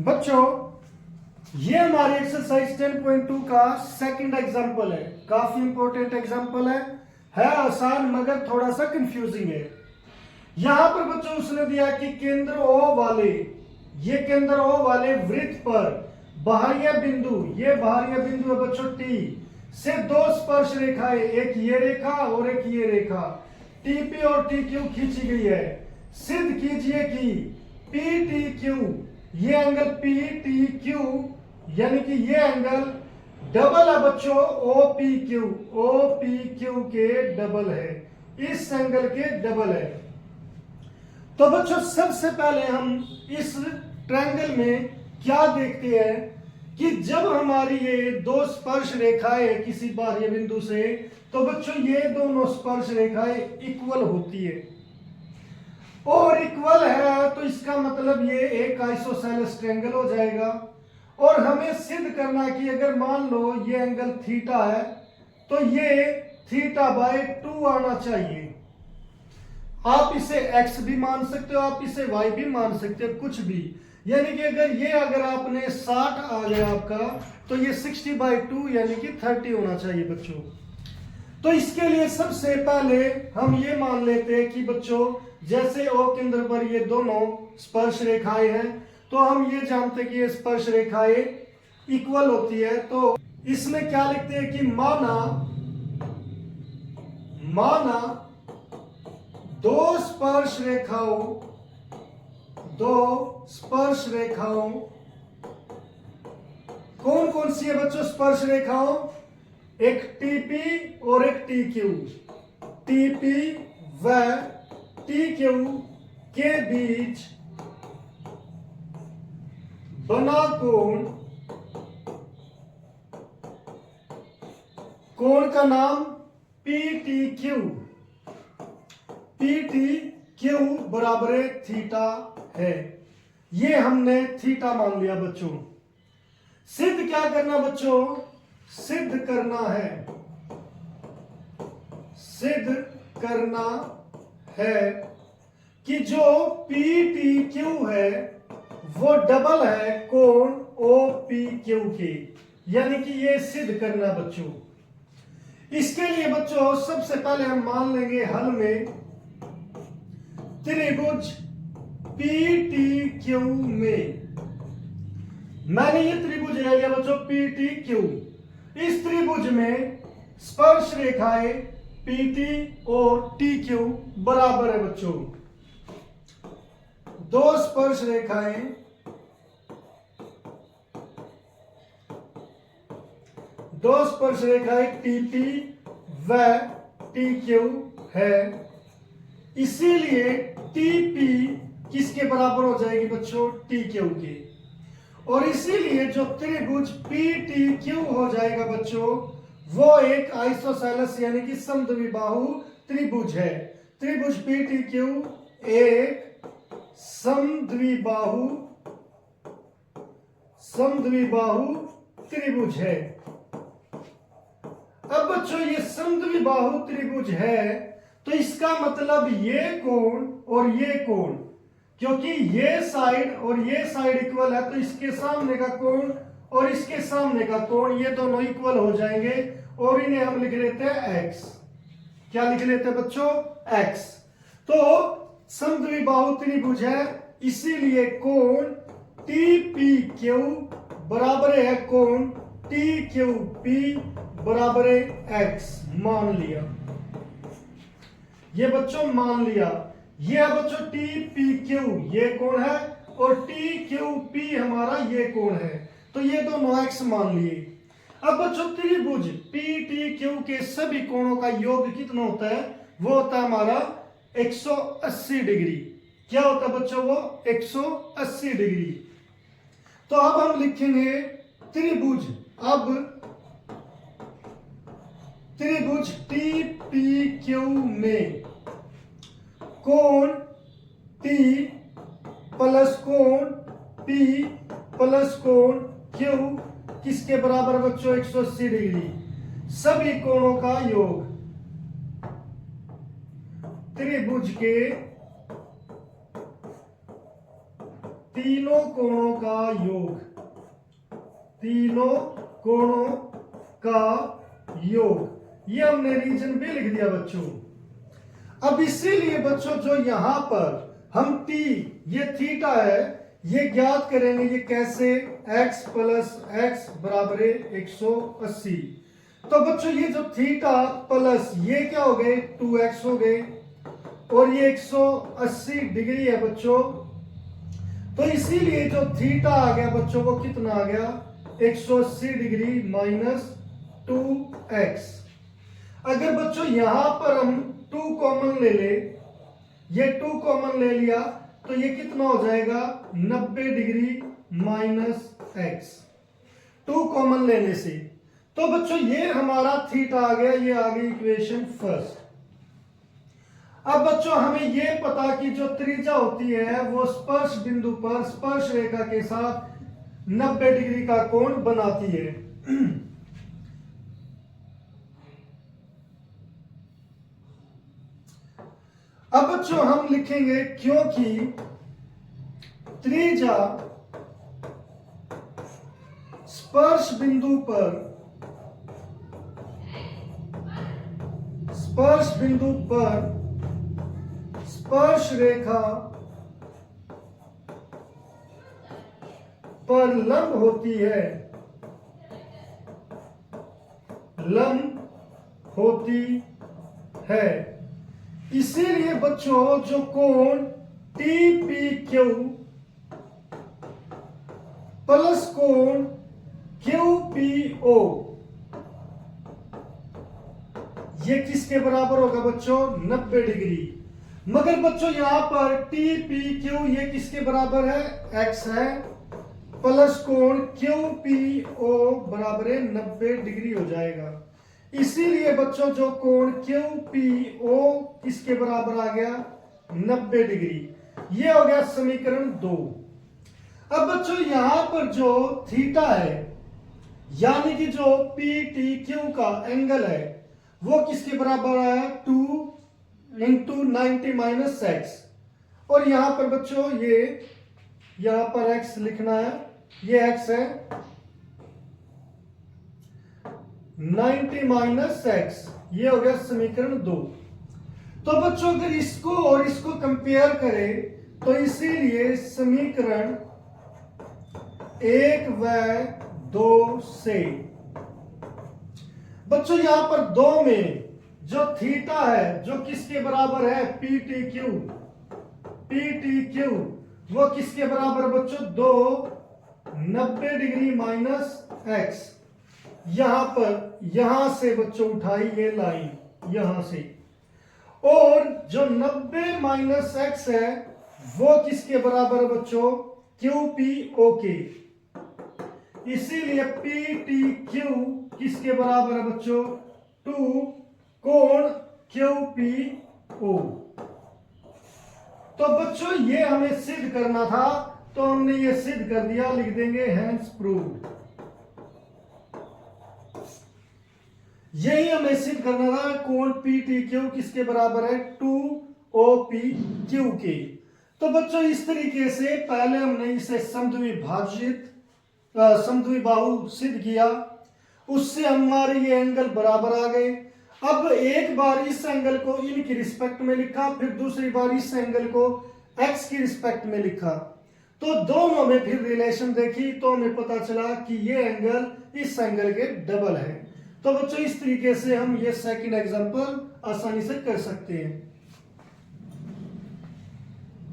बच्चों ये हमारे एक्सरसाइज 10.2 का सेकंड एग्जांपल है। काफी इंपॉर्टेंट एग्जांपल है आसान मगर थोड़ा सा कंफ्यूजिंग है। यहां पर बच्चों उसने दिया कि केंद्र O वाले वृत्त पर बाह्य बिंदु, ये बाह्य बिंदु है बच्चों T से दो स्पर्श रेखाएं, एक ये रेखा और एक ये रेखा TP और TQ खींची गई है। सिद्ध कीजिए कि PTQ, ये एंगल PTQ यानी कि ये एंगल डबल है बच्चों OPQ के डबल है, इस एंगल के डबल है। तो बच्चों सबसे पहले हम इस ट्रायंगल में क्या देखते हैं कि जब हमारी ये दो स्पर्श रेखाएं किसी बाह्य बिंदु से, तो बच्चों ये दोनों स्पर्श रेखाएं इक्वल होती है और इक्वल है तो इसका मतलब ये एक आइसोसेलेस ट्रायंगल हो जाएगा। और हमें सिद्ध करना कि अगर मान लो ये एंगल थीटा है तो ये θ/2 आना चाहिए। आप इसे x भी मान सकते हो, आप इसे y भी मान सकते हो, कुछ भी। यानी कि अगर आपने 60 आ गया आपका, तो ये 60/2 यानी कि 30 होना चाहिए बच्चों। तो इसके लिए सबसे पहले हम ये मान लेते हैं कि बच्चों जैसे O केंद्र पर ये दोनों स्पर्श रेखाएं हैं, तो हम ये जानते हैं कि ये स्पर्श रेखाएं इक्वल होती है। तो इसमें क्या लिखते हैं कि माना दो स्पर्श रेखाओं कौन कौन सी है बच्चों स्पर्श रेखाओं? एक TP और एक TQ। TP व TQ के बीच बना कोण का नाम PTQ बराबर थीटा है। ये हमने थीटा मान लिया बच्चों। सिद्ध क्या करना बच्चों? सिद्ध करना है कि जो PTQ है वो डबल है कोण OPQ के, यानी कि ये सिद्ध करना बच्चों। इसके लिए बच्चों सबसे पहले हम मान लेंगे हल में त्रिभुज PTQ में, मैंने ये त्रिभुज ले लिया बच्चों PTQ। इस त्रिभुज में स्पर्श रेखाएं PT और TQ बराबर है बच्चों। दो स्पर्श रेखाएं TP व TQ है, इसीलिए TP किसके बराबर हो जाएगी बच्चों? TQ के। और इसीलिए जो त्रिभुज PTQ हो जाएगा बच्चों वो एक आइसोसेलेस यानी कि समद्विबाहु त्रिभुज है। त्रिभुज PTQ एक समद्विबाहु त्रिभुज है। अब बच्चों ये समद्विबाहु त्रिभुज है तो इसका मतलब ये कोण और ये कोण, क्योंकि ये साइड और ये साइड इक्वल है तो इसके सामने का कोण और इसके सामने का कोण ये दोनों इक्वल हो जाएंगे और इन्हें हम लिख लेते हैं x। क्या लिख लेते हैं बच्चों? x। तो समद्विबाहु त्रिभुज है इसीलिए कोण TPQ बराबर है कोण TQP बराबर है x। मान लिया, ये बच्चों मान लिया। ये है बच्चों TPQ ये कोण है और TQP हमारा ये कोण है, तो ये दोनों x मान लिए। अब बच्चों त्रिभुज PTQ के सभी कोणों का योग कितना होता है? वो होता है हमारा 180 डिग्री। क्या होता है बच्चों? वो 180 डिग्री। तो अब हम लिखेंगे त्रिभुज TPQ में कोण T प्लस कोण P प्लस कोण Q किसके बराबर बच्चों? 180 डिग्री। सभी कोणों का योग त्रिभुज के तीनों कोणों का योग, तीनों कोणों का योग, ये हमने रीजन बी लिख दिया बच्चों। अब इसीलिए बच्चों जो यहां पर हम टी, ये थीटा है, ये ज्ञात करेंगे। ये कैसे? x प्लस एक्स बराबर 180। तो बच्चों ये जो थीटा प्लस ये क्या हो गए? 2x हो गए, और ये 180 डिग्री है बच्चों। तो इसीलिए जो थीटा आ गया बच्चों वो कितना आ गया? 180 डिग्री माइनस 2x। अगर बच्चों यहां पर हम 2 कॉमन ले ले, ये 2 कॉमन ले लिया, तो ये कितना हो जाएगा? 90 डिग्री माइनस x, 2 कॉमन लेने से। तो बच्चों ये हमारा थीटा आ गया, ये आ गई इक्वेशन फर्स्ट। अब बच्चों हमें ये पता कि जो त्रिज्या होती है वो स्पर्श बिंदु पर स्पर्श रेखा के साथ 90 डिग्री का कोण बनाती है। अब बच्चों हम लिखेंगे क्योंकि त्रिज्या स्पर्श बिंदु पर स्पर्श रेखा पर लंब होती है, इसीलिए बच्चों जो कोण TPQ प्लस कोण QPO, ये किसके बराबर होगा बच्चों? 90 डिग्री। मगर बच्चों यहां पर TPQ ये किसके बराबर है? x है, प्लस कोण QPO बराबर है 90 डिग्री हो जाएगा। इसीलिए बच्चों जो कोण QPO किसके बराबर आ गया? 90 डिग्री। ये हो गया समीकरण 2। अब बच्चों यहां पर जो थीटा है, यानी कि जो PTQ का एंगल है, वो किसके बराबर है? 2 इंटू 90 माइनस एक्स। और यहां पर बच्चों ये यहां पर x लिखना है, ये x है 90 माइनस एक्स, ये हो गया समीकरण 2। तो बच्चों अगर इसको और इसको कंपेयर करें तो इसीलिए समीकरण 1 व 2 से बच्चों यहां पर 2 में जो थीटा है जो किसके बराबर है? PTQ वो किसके बराबर बच्चों? 2 90 डिग्री माइनस एक्स। यहां पर यहां से बच्चों उठाई ये लाइन यहां से, और जो 90 माइनस एक्स है वो किसके बराबर बच्चों? QPO के। इसीलिए PTQ किसके बराबर है बच्चों? 2 कोण QPO। तो बच्चों ये हमें सिद्ध करना था, तो हमने ये सिद्ध कर दिया, लिख देंगे हेंस प्रूव्ड। यही हमें सिद्ध करना था, कोण PTQ किसके बराबर है? 2OPQ के। तो बच्चों इस तरीके से पहले हमने इसे समद्विबाहु सिद्ध किया, उससे हमारे ये एंगल बराबर आ गए। अब एक बार इस एंगल को इनकी रिस्पेक्ट में लिखा, फिर दूसरी बार इस एंगल को x की रिस्पेक्ट में लिखा, तो दोनों में फिर रिलेशन देखी तो हमें पता चला कि ये एंगल इस एंगल के डबल है। तो बच्चों इस तरीके से हम ये सेकंड एग्जांपल आसानी से कर सकते हैं।